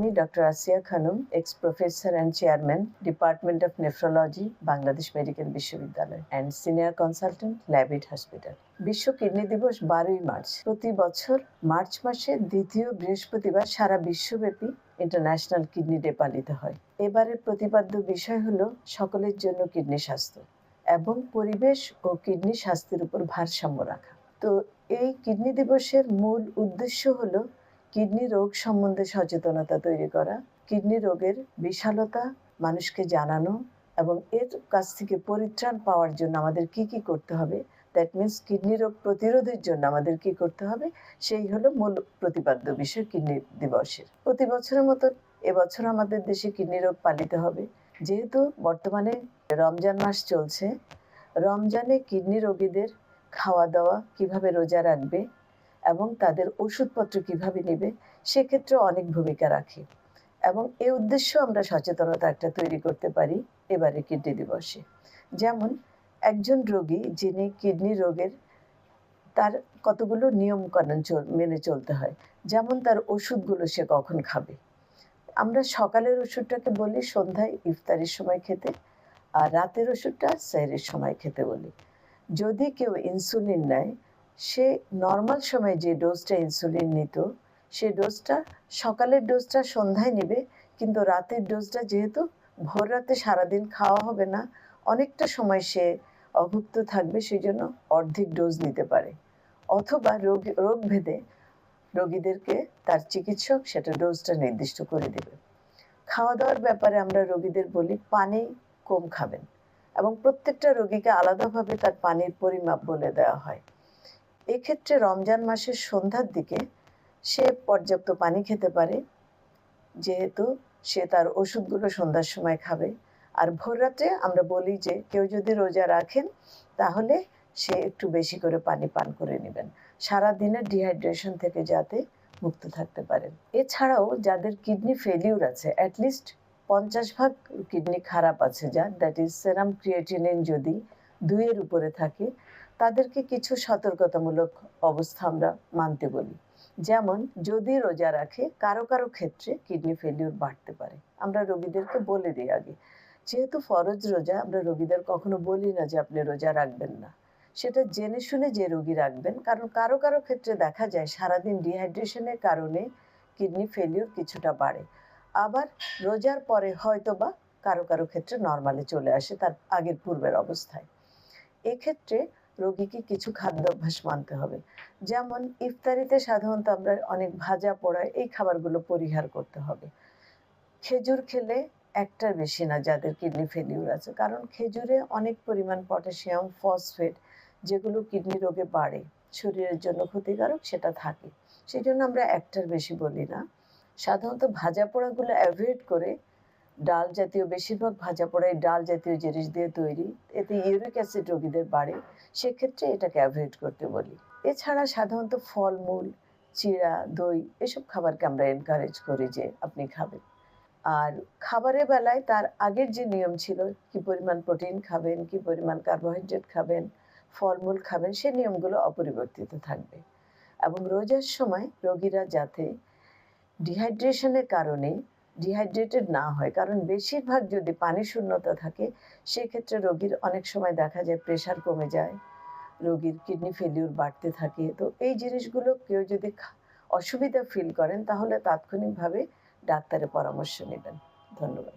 আমি doctor Asia Khanam, ex professor and chairman, department of nephrology, Bangladesh medical বিশ্ববিদ্যালয় and senior consultant, Labaid hospital. বিশ্ব kidney দিবস 12ই মার্চ। প্রতি বছর মার্চ মাসের দ্বিতীয় বৃহস্পতিবার সারা বিশ্বব্যাপী ইন্টারন্যাশনাল কিডনি ডে পালিত হয়। এবারের প্রতিপাদ্য বিষয় হলো সকলের জন্য কিডনি স্বাস্থ্য এবং পরিবেশ ও কিডনি স্বাস্থ্যের উপর ভারসাম্য রাখা। তো এই কিডনি দিবসের মূল উদ্দেশ্য হলো কিডনি রোগ সম্বন্ধে সচেতনতা তৈরি করা, কিডনি রোগের বিশালতা মানুষকে জানানো এবং এর কাছ থেকে পরিত্রাণ পাওয়ার জন্য আমাদের কি কি করতে হবে, দ্যাট মিনস কিডনি রোগ প্রতিরোধের জন্য আমাদের কি করতে হবে, সেই হলো মূল প্রতিপাদ্য বিষয় কিডনি দিবসের। প্রতি বছরের মতো এবছর আমাদের দেশে কিডনি রোগ পালিত হবে। যেহেতু বর্তমানে রমজান মাস চলছে, রমজানে কিডনি রোগীদের খাওয়া দাওয়া কিভাবে রোজা রাখবে এবং তাদের ওষুধপত্র কিভাবে নেবে, সেক্ষেত্রে অনেক ভূমিকা রাখে এবং এই উদ্দেশ্য আমরা সচেতনতা একটা তৈরি করতে পারি এবারে কিডনি দিবসে। যেমন একজন রোগী যিনি কিডনি রোগের, তার কতগুলো নিয়ম কানুন মেনে চলতে হয়। যেমন তার ওষুধগুলো সে কখন খাবে। আমরা সকালের ওষুধটাকে বলি সন্ধ্যায় ইফতারের সময় খেতে, আর রাতের ওষুধটা সেহরির সময় খেতে বলি। যদি কেউ ইনসুলিন নেয়, সে নর্মাল সময়ে যে ডোজটা ইনসুলিন নিত, সে ডোজটা সকালের ডোজটা সন্ধ্যায় নেবে, কিন্তু রাতের ডোজটা যেহেতু ভোর রাতে সারাদিন খাওয়া হবে না, অনেকটা সময় সে অভুক্ত থাকবে, সেই জন্য অর্ধেক ডোজ নিতে পারে। অথবা রোগ ভেদে রোগীদেরকে তার চিকিৎসক সেটা ডোজটা নির্দিষ্ট করে দেবে। খাওয়া দাওয়ার ব্যাপারে আমরা রোগীদের বলি পানি কম খাবেন এবং প্রত্যেকটা রোগীকে আলাদাভাবে তার পানির পরিমাপ বলে দেওয়া হয়। এক্ষেত্রে রমজান মাসের সন্ধ্যার দিকে সে পর্যাপ্ত পানি খেতে পারে, যেহেতু সে তার ওষুধগুলো সন্ধ্যার সময় খাবে। আর ভোর রাত্রে আমরা বলি যে কেউ যদি রোজা রাখেন তাহলে সে একটু বেশি করে পানি পান করে নেবেন, সারাদিনের ডিহাইড্রেশন থেকে যাতে মুক্ত থাকতে পারেন। এছাড়াও যাদের কিডনি ফেলিউর আছে, অ্যাটলিস্ট 50% কিডনি খারাপ আছে যার, দ্যাট ইজ সেরাম ক্রিয়েটিনিন যদি 2-এর উপরে থাকে, তাদেরকে কিছু সতর্কতামূলক অবস্থা আমরা মানতে বলি। যেমন যদি রোজা রাখে, কারো কারো ক্ষেত্রে কিডনি ফেলিউর বাড়তে পারে। আমরা রোগীদেরকে বলে দিই আগে, যেহেতু ফরজ রোজা, আমরা রোগীদের কখনো বলি না যে আপনি রোজা রাখবেন না। সেটা জেনে শুনে যে রোগী রাখবেন, কারণ কারো কারো ক্ষেত্রে দেখা যায় সারাদিন ডিহাইড্রেশনের কারণে কিডনি ফেলিউর কিছুটা বাড়ে। আবার রোজার পরে হয়তোবা কারো কারো ক্ষেত্রে নর্মালে চলে আসে তার আগের পূর্বের অবস্থায়। এক্ষেত্রে রোগীকে কিছু খাদ্যাভ্যাস মানতে হবে। যেমন ইফতারিতে সাধারণত আমরা অনেক ভাজা পোড়া এই খাবারগুলো পরিহার করতে হবে। খেজুর খেলে একটার বেশি না যাদের কিডনি ফেলিউর আছে, কারণ খেজুরে অনেক পরিমাণ পটাশিয়াম, ফসফেট, যেগুলো কিডনি রোগে বাড়ে, শরীরের জন্য ক্ষতিকারক, সেটা থাকে। সেই জন্য আমরা একটার বেশি বলি না। সাধারণত ভাজা পোড়াগুলো অ্যাভয়েড করে ডাল জাতীয়, বেশিরভাগ ভাজা পোড়াই ডাল জাতীয় জিনিস দিয়ে তৈরি, এতে ইউরিক অ্যাসিড রোগীদের বাড়ে, সেক্ষেত্রে এটাকে অ্যাভয়েড করতে বলি। এছাড়া সাধারণত ফলমূল, চিড়া, দই এসব খাবারকে আমরা এনকারেজ করি যে আপনি খাবেন। আর খাবারের বেলায় তার আগের যে নিয়ম ছিল, কি পরিমাণ প্রোটিন খাবেন, কি পরিমাণ কার্বোহাইড্রেট খাবেন, ফলমূল খাবেন, সে নিয়মগুলো অপরিবর্তিত থাকবে। এবং রোজার সময় রোগীরা যাতে ডিহাইড্রেশনের কারণে ডিহাইড্রেটেড না হয়, কারণ বেশিরভাগ যদি পানি শূন্যতা থাকে, সেক্ষেত্রে রোগীর অনেক সময় দেখা যায় প্রেশার কমে যায়, রোগীর কিডনি ফেলিউর বাড়তে থাকে। তো এই জিনিসগুলো কেউ যদি অসুবিধা ফিল করেন তাহলে তাৎক্ষণিকভাবে ডাক্তারের পরামর্শ নেবেন। ধন্যবাদ।